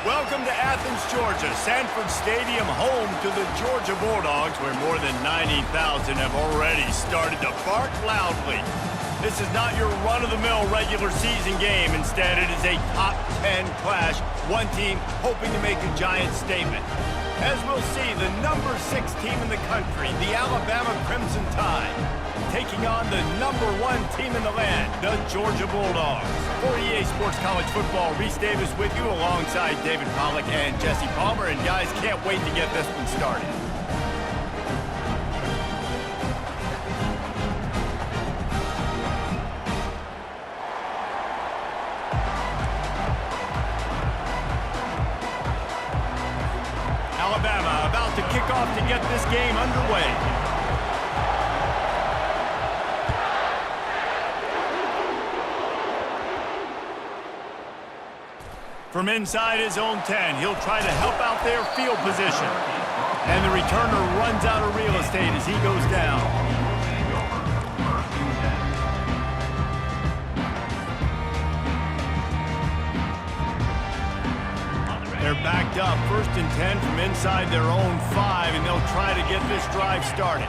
Welcome to Athens, Georgia, Sanford Stadium, home to the Georgia Bulldogs, where more than 90,000 have already started to bark loudly. This is not your run-of-the-mill regular season game. Instead, it is a top 10 clash, one team hoping to make a giant statement. As we'll see, the number 6 team in the country, the Alabama Crimson Tide, taking on the number 1 team in the land, the Georgia Bulldogs. For EA Sports College Football, Reese Davis with you alongside David Pollack and Jesse Palmer. And guys, can't wait to get this one started. Alabama about to kick off to get this game underway. From inside his own 10, he'll try to help out their field position. And the returner runs out of real estate as he goes down. They're backed up, 1st and 10 from inside their own 5, and they'll try to get this drive started.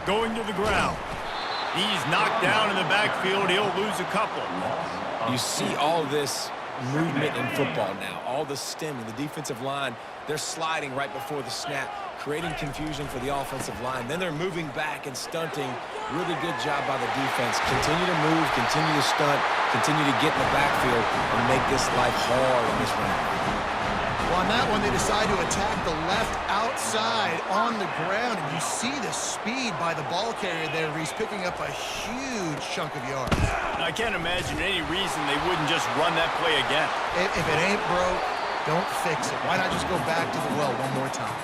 Going to the ground. He's knocked down in the backfield. He'll lose a couple. You see all this movement in football now, all the stemming, the defensive line, they're sliding right before the snap, creating confusion for the offensive line. Then they're moving back and stunting. Really good job by the defense. Continue to move, continue to stunt, continue to get in the backfield and make this life hard in this run. Well, on that one, they decide to attack the left outside on the ground. And you see the speed by the ball carrier there, Reese, picking up a huge chunk of yards. I can't imagine any reason they wouldn't just run that play again. If it ain't broke, don't fix it. Why not just go back to the well one more time?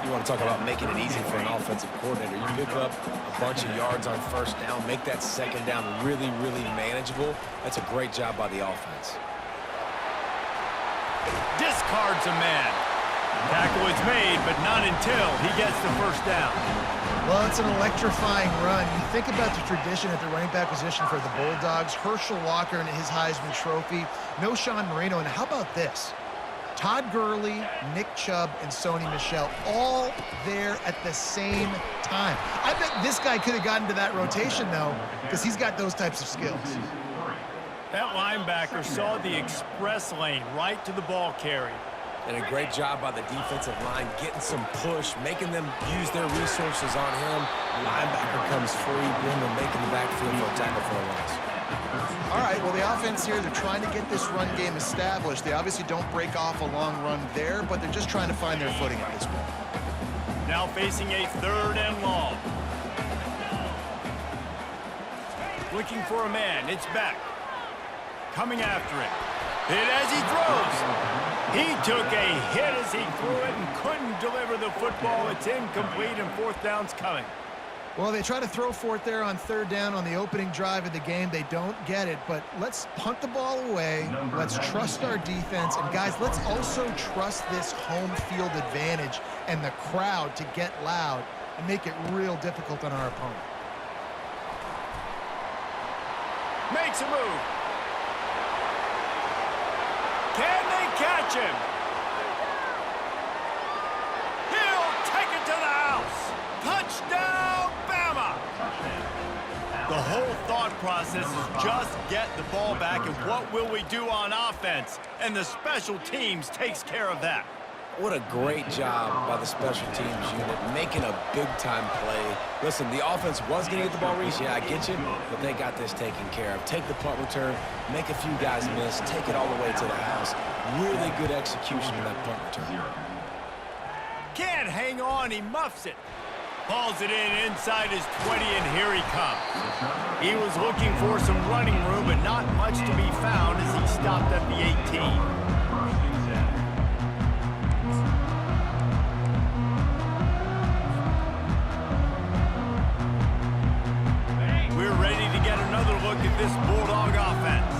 You want to talk about making it easy for an offensive coordinator. You pick up a bunch of yards on 1st down, make that 2nd down really, really manageable. That's a great job by the offense. Discards a man. Tackle is made, but not until he gets the 1st down. Well, it's an electrifying run. You think about the tradition at the running back position for the Bulldogs. Herschel Walker and his Heisman Trophy. No Sean Marino. And how about this? Todd Gurley, Nick Chubb, and Sony Michel all there at the same time. I bet this guy could have gotten to that rotation, though, because he's got those types of skills. That linebacker saw the express lane right to the ball carrier. And a great job by the defensive line, getting some push, making them use their resources on him. The linebacker comes free, and making the backfield for a tackle for a loss. All right, well, the offense here, they're trying to get this run game established. They obviously don't break off a long run there, but they're just trying to find their footing at this point. Now facing a 3rd and long. Looking for a man. It's back. Coming after it. Hit as he throws. He took a hit as he threw it and couldn't deliver the football. It's incomplete and 4th down's coming. Well, they try to throw for it there on 3rd down on the opening drive of the game. They don't get it, but let's punt the ball away. Let's trust our defense. And, guys, let's also trust this home field advantage and the crowd to get loud and make it real difficult on our opponent. Makes a move. Can they catch him? He'll take it to the house. Touchdown, Bama! The whole thought process is just get the ball back and what will we do on offense? And the special teams takes care of that. What a great job by the special teams unit, making a big-time play. Listen, the offense was going to get the ball, Reese. Yeah, I get you, but they got this taken care of. Take the punt return, make a few guys miss, take it all the way to the house. Really good execution in that punt return. Can't hang on, he muffs it. Hauls it in inside his 20, and here he comes. He was looking for some running room, but not much to be found as he stopped at the 18. At this Bulldog offense.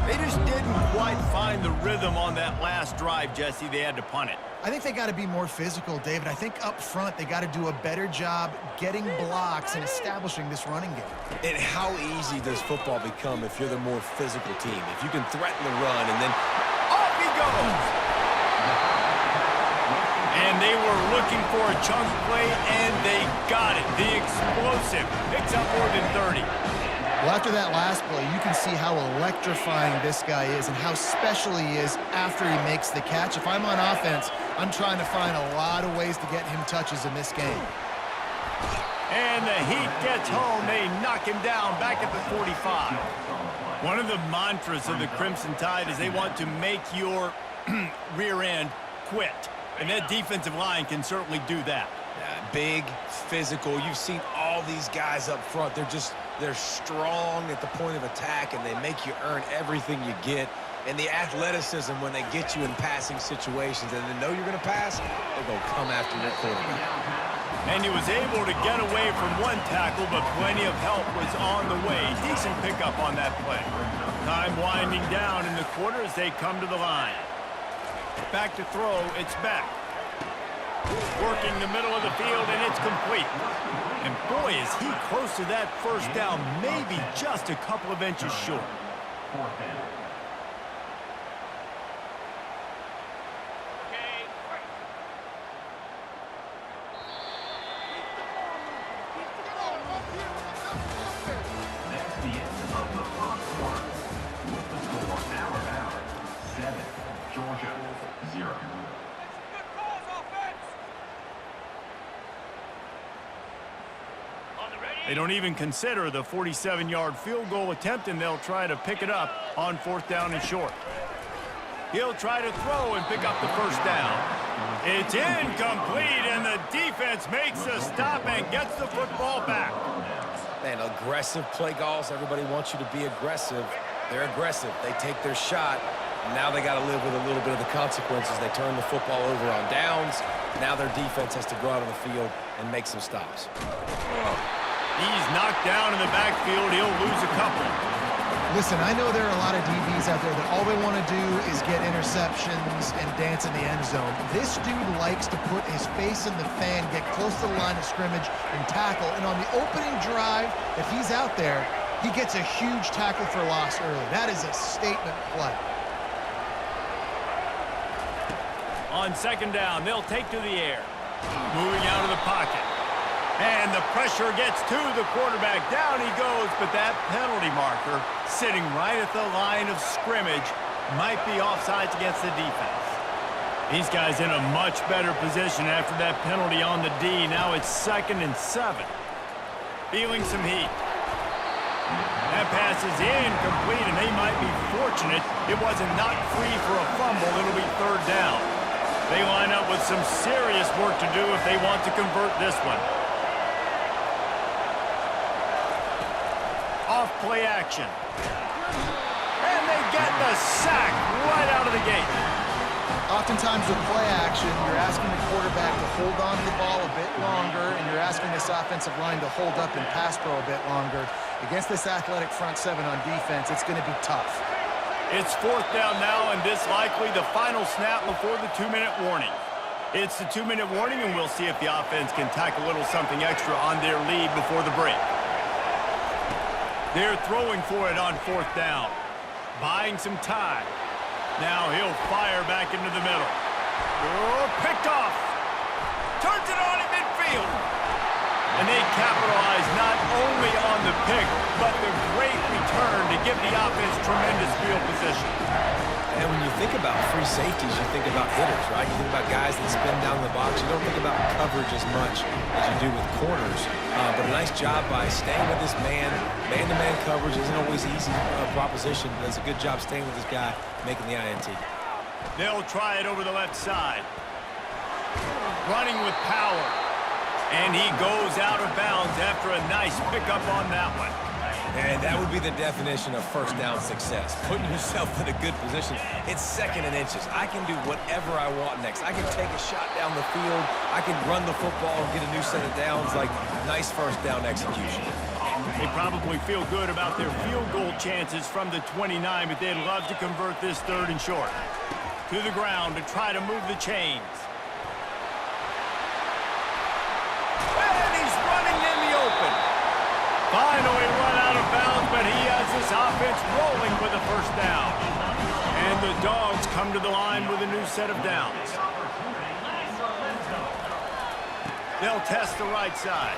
They just didn't quite find the rhythm on that last drive, Jesse. They had to punt it. I think they got to be more physical, David. I think up front they got to do a better job getting blocks and establishing this running game. And how easy does football become if you're the more physical team? If you can threaten the run and then off he goes. And they were looking for a chunk play, and they got it. The explosive picks up more than 30. Well, after that last play, you can see how electrifying this guy is and how special he is after he makes the catch. If I'm on offense, I'm trying to find a lot of ways to get him touches in this game. And the Heat gets home. They knock him down back at the 45. One of the mantras of the Crimson Tide is they want to make your rear end quit. And that defensive line can certainly do that. Yeah, big, physical. You've seen all these guys up front. They're strong at the point of attack, and they make you earn everything you get. And the athleticism when they get you in passing situations and they know you're going to pass, they're going to come after your quarterback. And he was able to get away from one tackle, but plenty of help was on the way. Decent pickup on that play. Time winding down in the quarter as they come to the line. Back to throw, it's back. Working the middle of the field, and it's complete. And boy, is he close to that first down, maybe just a couple of inches short. They don't even consider the 47-yard field goal attempt, and they'll try to pick it up on 4th down and short. He'll try to throw and pick up the first down. It's incomplete, and the defense makes a stop and gets the football back. Man, aggressive play calls. Everybody wants you to be aggressive. They're aggressive. They take their shot. And now they got to live with a little bit of the consequences. They turn the football over on downs. Now their defense has to go out on the field and make some stops. He's knocked down in the backfield. He'll lose a couple. Listen, I know there are a lot of DBs out there that all they want to do is get interceptions and dance in the end zone. This dude likes to put his face in the fan, get close to the line of scrimmage, and tackle. And on the opening drive, if he's out there, he gets a huge tackle for loss early. That is a statement play. On 2nd down, they'll take to the air. Moving out of the pocket. And the pressure gets to the quarterback. Down he goes, but that penalty marker sitting right at the line of scrimmage might be offsides against the defense. These guys in a much better position after that penalty on the D. Now it's 2nd and 7. Feeling some heat. That pass is incomplete, and they might be fortunate it wasn't knocked free for a fumble. It'll be 3rd down. They line up with some serious work to do if they want to convert this one. Off play action. And they get the sack right out of the gate. Oftentimes with play action, you're asking the quarterback to hold on to the ball a bit longer, and you're asking this offensive line to hold up and pass pro a bit longer. Against this athletic front 7 on defense, it's going to be tough. It's 4th down now, and this likely the final snap before the 2-minute warning. It's the 2-minute warning, and we'll see if the offense can tack a little something extra on their lead before the break. They're throwing for it on 4th down. Buying some time. Now he'll fire back into the middle. Oh, picked off. Turns it on in midfield. And they capitalize not only on the pick, but the great return to give the offense tremendous field position. And when you think about free safeties, you think about hitters, right? You think about guys that spin down the box. You don't think about coverage as much as you do with corners. But a nice job by staying with this man. Man-to-man coverage isn't always an easy proposition, but it's a good job staying with this guy, making the INT. They'll try it over the left side. Running with power. And he goes out of bounds after a nice pickup on that one. And that would be the definition of 1st down success. Putting yourself in a good position. It's 2nd and inches. I can do whatever I want next. I can take a shot down the field. I can run the football and get a new set of downs. Like, nice 1st down execution. They probably feel good about their field goal chances from the 29, but they'd love to convert this 3rd and short. To the ground to try to move the chains. And he's running in the open. Finally run out of bounds, but he has this offense rolling with a 1st down. And And the Dogs come to the line with a new set of downs. They'll test the right side.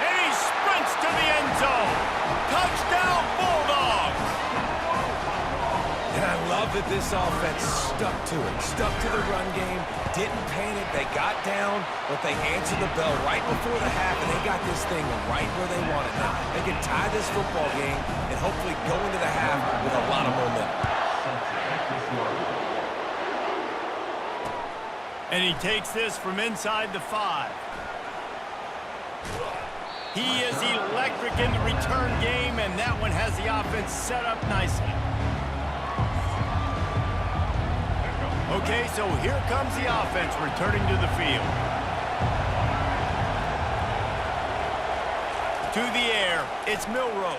And he sprints to the end zone. Touchdown, Bulldogs! And I love that this offense stuck to it, stuck to the run game, didn't panic. They got down, but they answered the bell right before the half, and they got this thing right where they want it now. They can tie this football game and hopefully go into the half with a lot of momentum. And he takes this from inside the 5. He is electric in the return game, and that one has the offense set up nicely. Okay, so here comes the offense returning to the field. To the air, it's Milroe.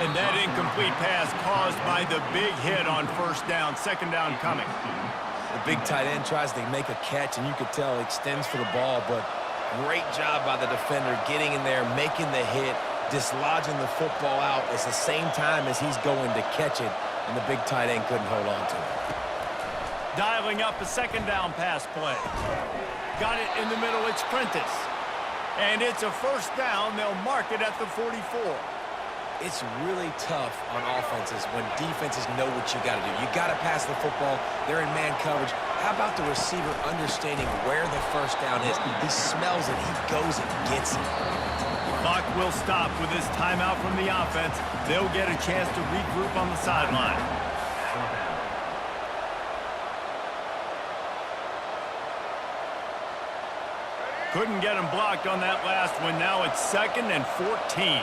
And that incomplete pass caused by the big hit on first down, second down coming. The big tight end tries to make a catch, and you could tell he extends for the ball, but great job by the defender getting in there, making the hit, dislodging the football out at the same time as he's going to catch it, and the big tight end couldn't hold on to it. Dialing up a second down pass play. Got it in the middle, it's Prentice. And it's a first down, they'll mark it at the 44. It's really tough on offenses when defenses know what you got to do. You got to pass the football. They're in man coverage. How about the receiver understanding where the first down is? He smells it. He goes and gets it. Clock will stop with this timeout from the offense. They'll get a chance to regroup on the sideline. Couldn't get him blocked on that last one. Now it's 2nd and 14.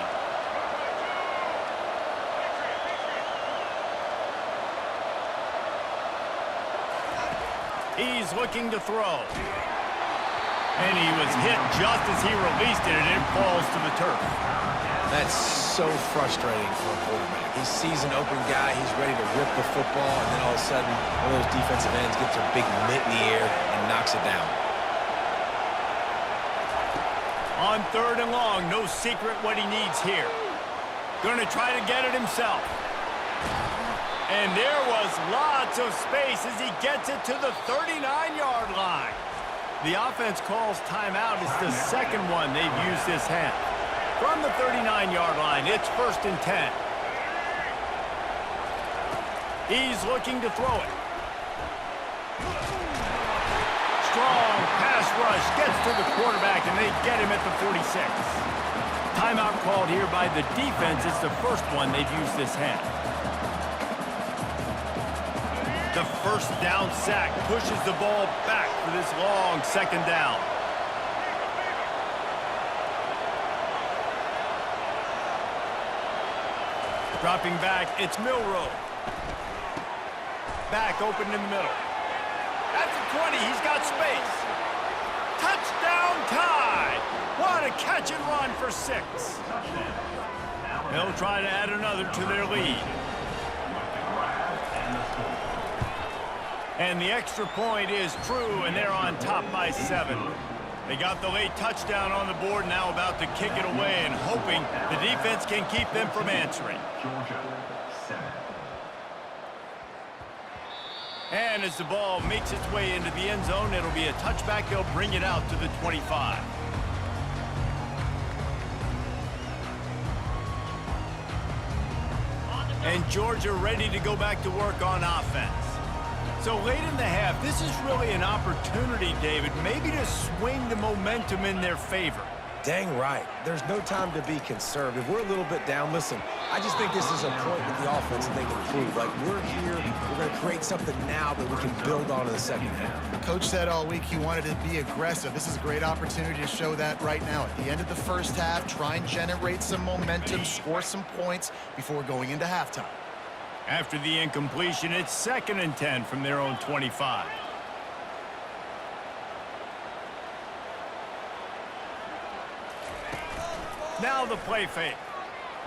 He's looking to throw. And he was hit just as he released it, and it falls to the turf. That's so frustrating for a quarterback. He sees an open guy, he's ready to rip the football, and then all of a sudden, one of those defensive ends gets a big mitt in the air and knocks it down. On 3rd and long, no secret what he needs here. Going to try to get it himself. And there was lots of space as he gets it to the 39-yard line. The offense calls timeout. It's the second one they've used this half. From the 39-yard line, it's 1st and 10. He's looking to throw it. Strong pass rush gets to the quarterback, and they get him at the 46. Timeout called here by the defense. It's the first one they've used this half. The first down sack pushes the ball back for this long second down. Dropping back, it's Milroe. Back open in the middle. At the 20, he's got space. Touchdown Tide! What a catch and run for 6. They'll try to add another to their lead. And the extra point is true, and they're on top by 7. They got the late touchdown on the board, now about to kick it away and hoping the defense can keep them from answering. And as the ball makes its way into the end zone, it'll be a touchback. They'll bring it out to the 25. And Georgia ready to go back to work on offense. So late in the half, this is really an opportunity, David, maybe to swing the momentum in their favor. Dang right. There's no time to be conservative. We're a little bit down. Listen, I just think this is a point with the offense that they can prove. Like, we're here, we're going to create something now that we can build on in the second half. Coach said all week he wanted to be aggressive. This is a great opportunity to show that right now. At the end of the first half, try and generate some momentum, score some points before going into halftime. After the incompletion, it's 2nd and 10 from their own 25. Now the play fake.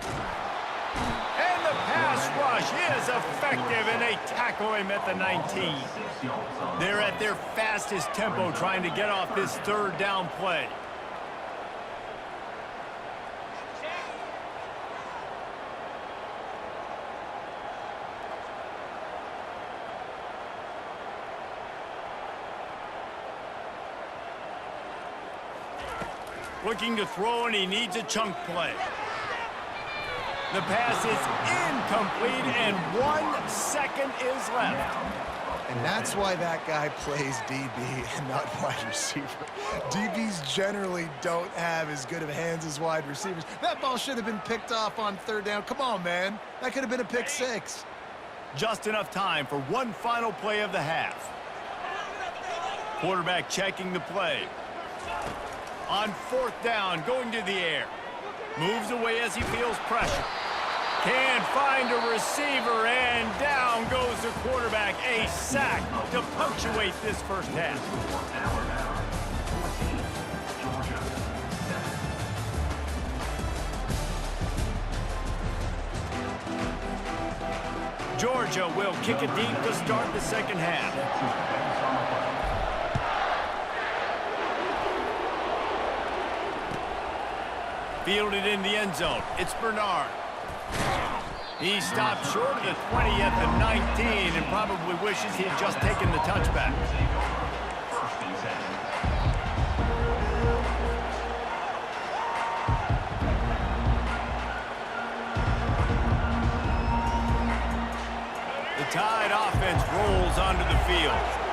And the pass rush is effective, and they tackle him at the 19. They're at their fastest tempo trying to get off this 3rd down play. Looking to throw, and he needs a chunk play. The pass is incomplete, and 1 second is left. And that's why that guy plays DB and not wide receiver. DBs generally don't have as good of hands as wide receivers. That ball should have been picked off on 3rd down. Come on, man. That could have been a pick 6. Just enough time for one final play of the half. Quarterback checking the play. On 4th down, going to the air. Moves away as he feels pressure. Can't find a receiver, and down goes the quarterback. A sack to punctuate this first half. Georgia will kick it deep to start the second half. Fielded in the end zone. It's Bernard. He stopped short of the 20 at the 19 and probably wishes he had just taken the touchback. The Tide offense rolls onto the field.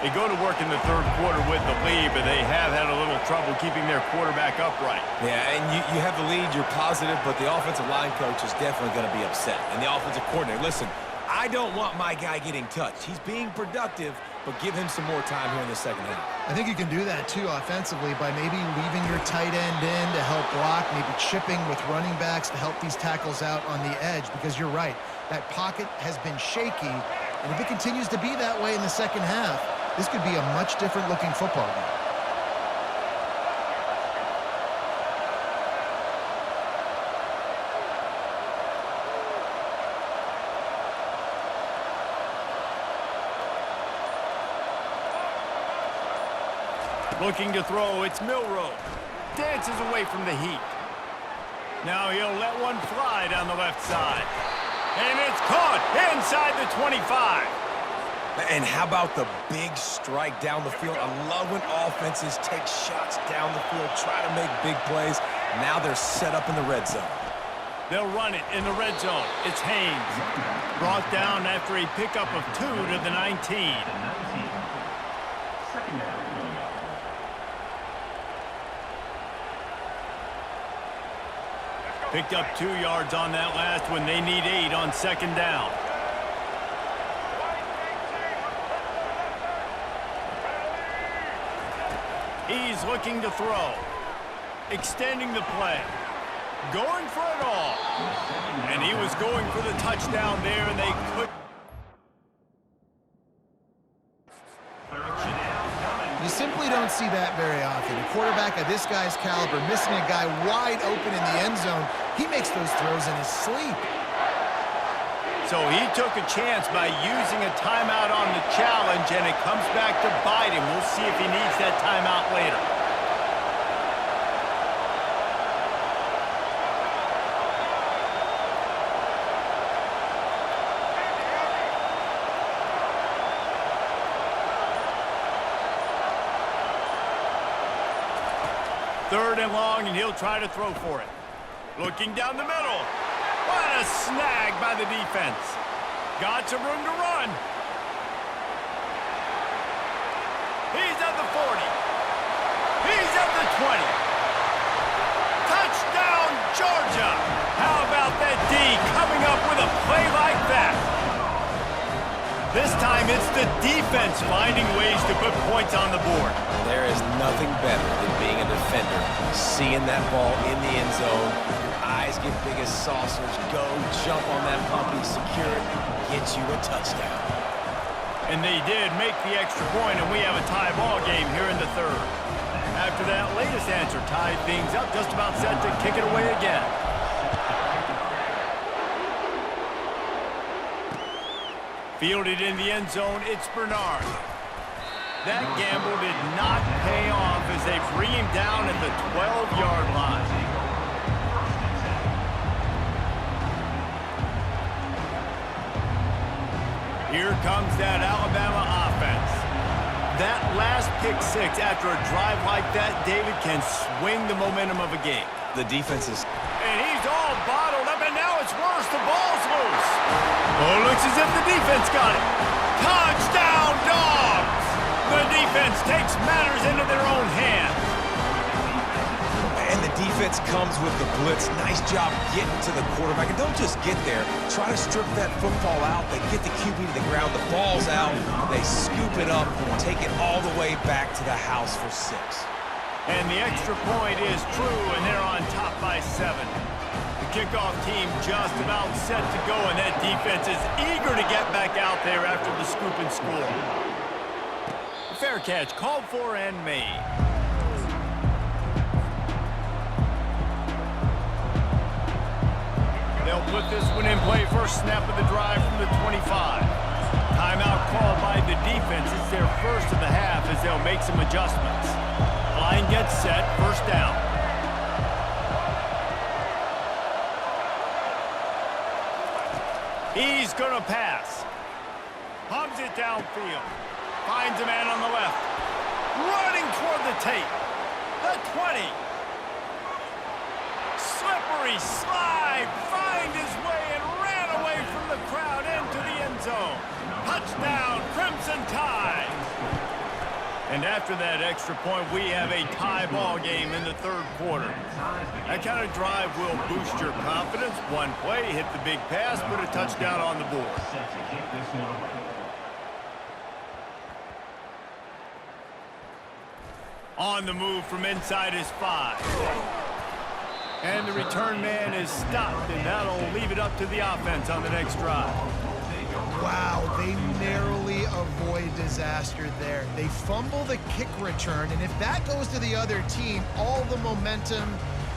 They go to work in the 3rd quarter with the lead, but they have had a little trouble keeping their quarterback upright. Yeah, and you have the lead, you're positive, but the offensive line coach is definitely going to be upset. And the offensive coordinator, listen, I don't want my guy getting touched. He's being productive, but give him some more time here in the second half. I think you can do that, too, offensively, by maybe leaving your tight end in to help block, maybe chipping with running backs to help these tackles out on the edge, because you're right. That pocket has been shaky, and if it continues to be that way in the second half, this could be a much different looking football game. Looking to throw, it's Milroe. Dances away from the heat. Now he'll let one fly down the left side. And it's caught inside the 25. And how about the big strike down the field? I love when offenses take shots down the field, try to make big plays. Now they're set up in the red zone. They'll run it in the red zone. It's Haynes. Brought down after a pickup of 2 to the 19. Picked up 2 yards on that last one. They need 8 on 2nd down. He's looking to throw. Extending the play. Going for it all. And he was going for the touchdown there, and they couldn't. You simply don't see that very often. A quarterback of this guy's caliber missing a guy wide open in the end zone. He makes those throws in his sleep. So he took a chance by using a timeout on the challenge, and it comes back to bite him. We'll see if he needs that timeout later. Third and long, and he'll try to throw for it. Looking down the middle. What a snag by the defense. Got some room to run. He's at the 40. He's at the 20. Touchdown, Georgia. How about that D coming up with a play like that? This time it's the defense finding ways to put points on the board. There is nothing better than being a defender, seeing that ball in the end zone. Your eyes get big as saucers. Go, jump on that puppy, secure it, get you a touchdown. And they did make the extra point, and we have a tie ball game here in the 3rd. After that latest answer tied things up, just about set to kick it away again. Fielded in the end zone, it's Bernard. That gamble did not pay off as they bring him down at the 12-yard line. Here comes that Alabama offense. That last pick six after a drive like that, David, can swing the momentum of a game. The defense is... And he's all bottled up, and now it's worse. The ball's loose. Oh, looks as if the defense got it. Touchdown, Dogs! The defense takes matters into their own hands. And the defense comes with the blitz. Nice job getting to the quarterback. And don't just get there. Try to strip that football out. They get the QB to the ground. The ball's out. They scoop it up, take it all the way back to the house for 6. And the extra point is true, and they're on top by 7. The kickoff team just about set to go, and that defense is eager to get back out there after the scoop and score. Fair catch called for and made. They'll put this one in play. First snap of the drive from the 25. Timeout called by the defense. It's their first of the half as they'll make some adjustments. Line gets set. First down. He's going to pass. Pumps it downfield. Finds a man on the left. Running toward the tape. The 20. Slippery slide. Find his way and ran away from the crowd into the end zone. Touchdown, Crimson Tide. And after that extra point, we have a tie ball game in the third quarter. That kind of drive will boost your confidence. One play, hit the big pass, put a touchdown on the board. On the move from inside his 5. And the return man is stopped, and that'll leave it up to the offense on the next drive. Wow, they narrowly avoid disaster there. They fumble the kick return, and if that goes to the other team, all the momentum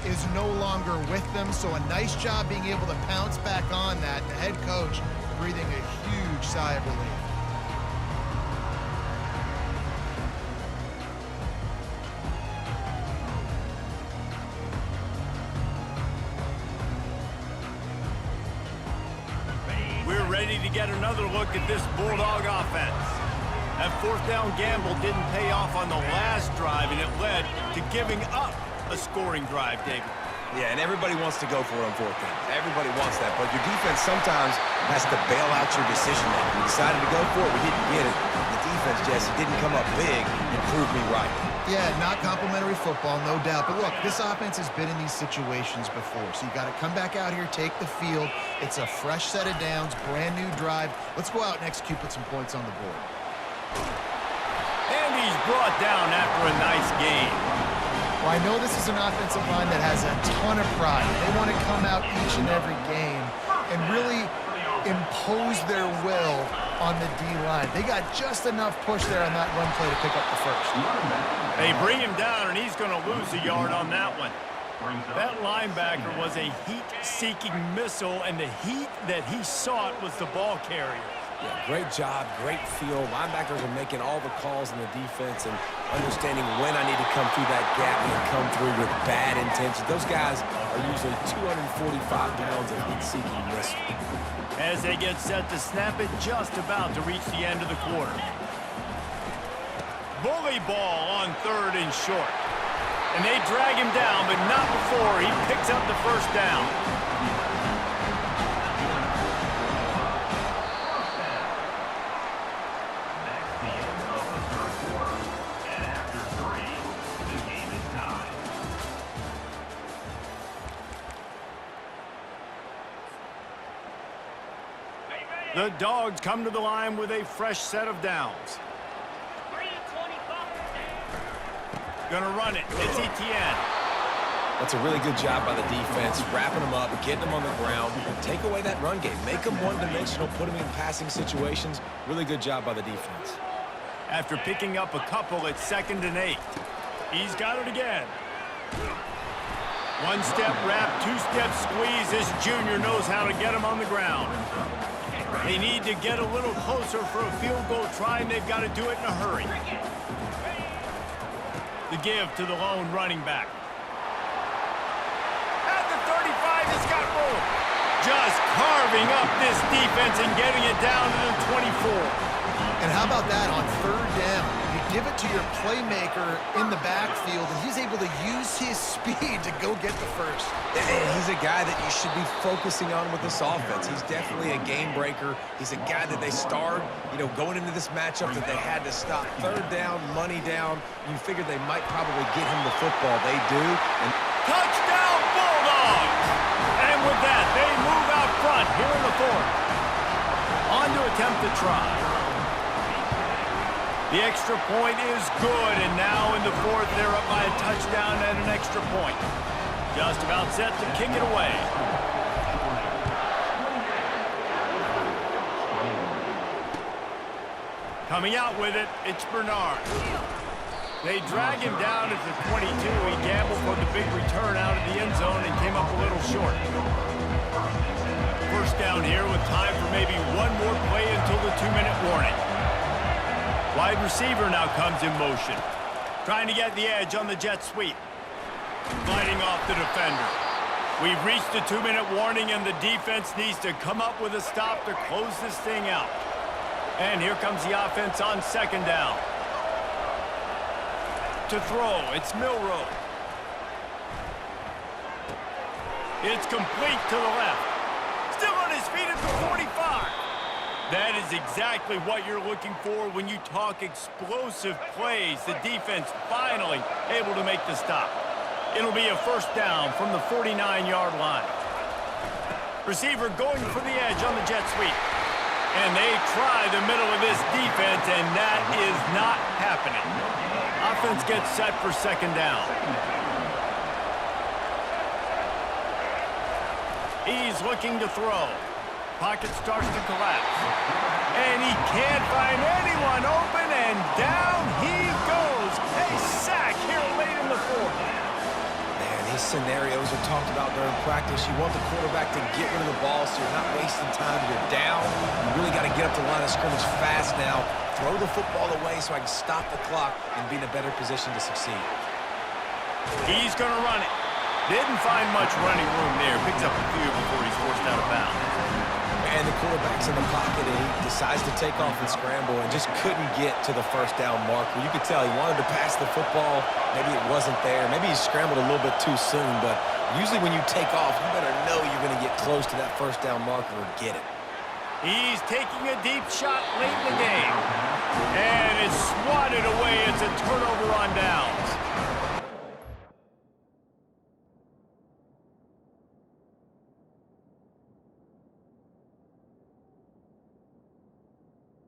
is no longer with them. So a nice job being able to pounce back on that. The head coach breathing a huge sigh of relief. We're ready to get another look at this Bulldog offense. That fourth down gamble didn't pay off on the last drive, and it led to giving up a scoring drive, David. Yeah, and everybody wants to go for it on fourth down. Everybody wants that, but your defense sometimes has to bail out your decision making. We decided to go for it. We didn't get it. The defense, Jesse, didn't come up big and prove me right. Yeah, not complimentary football, no doubt. But look, this offense has been in these situations before. So you got to come back out here, take the field. It's a fresh set of downs, brand new drive. Let's go out and execute, put some points on the board. And he's brought down after a nice game. Well, I know this is an offensive line that has a ton of pride. They want to come out each and every game and really impose their will on the D-line. They got just enough push there on that run play to pick up the first. They bring him down, and he's going to lose a yard on that one. That linebacker was a heat-seeking missile, and the heat that he sought was the ball carrier. Yeah, great job, great feel. Linebackers are making all the calls in the defense and understanding when I need to come through that gap and come through with bad intentions. Those guys are usually 245 pounds of heat-seeking missile. As they get set to snap it, just about to reach the end of the quarter. Bully ball on third and short. And they drag him down, but not before he picks up the first down. The Dogs come to the line with a fresh set of downs. Gonna run it. It's Etienne. That's a really good job by the defense, wrapping them up, getting them on the ground. Take away that run game. Make them one-dimensional, put them in passing situations. Really good job by the defense. After picking up a couple at 2nd and 8. He's got it again. One-step wrap, two-step squeeze. This junior knows how to get him on the ground. They need to get a little closer for a field goal try, and they've got to do it in a hurry. The give to the lone running back. At the 35, he's got room. Just carving up this defense and getting it down to the 24. And how about that on third down? You give it to your playmaker in the backfield, and he's able to use his speed to go get the first. And he's a guy that you should be focusing on with this offense. He's definitely a game breaker. He's a guy that they starred, going into this matchup that they had to stop. Third down, money down. You figured they might probably get him the football. They do. And Touchdown, Bulldogs! And with that, they move out front here in the fourth. On to attempt to try. The extra point is good, and now in the fourth, they're up by a touchdown and an extra point. Just about set to kick it away. Coming out with it, it's Bernard. They drag him down at the 22. He gambled for the big return out of the end zone and came up a little short. First down here with time for maybe one more play until the 2-minute warning. Wide receiver now comes in motion. Trying to get the edge on the jet sweep. Gliding off the defender. We've reached the 2-minute warning, and the defense needs to come up with a stop to close this thing out. And here comes the offense on second down. To throw, it's Milroe. It's complete to the left. Still on his feet at the 45. That is exactly what you're looking for when you talk explosive plays. The defense finally able to make the stop. It'll be a first down from the 49-yard line. Receiver going for the edge on the jet sweep. And they try the middle of this defense, and that is not happening. Offense gets set for second down. He's looking to throw. Pocket starts to collapse. And he can't find anyone open, and down he goes. A sack here late in the fourth. man, these scenarios are talked about during practice. You want the quarterback to get rid of the ball so you're not wasting time. You're down. You really got to get up to the line of scrimmage fast now. Throw the football away so I can stop the clock and be in a better position to succeed. He's going to run it. Didn't find much running room there. Picks up a few before he's forced out of bounds. And the quarterback's in the pocket, and he decides to take off and scramble and just couldn't get to the first down marker. You could tell he wanted to pass the football. Maybe it wasn't there. Maybe he scrambled a little bit too soon, but usually when you take off, you better know you're going to get close to that first down marker or get it. He's taking a deep shot late in the game. And it's swatted away. It's a turnover on downs.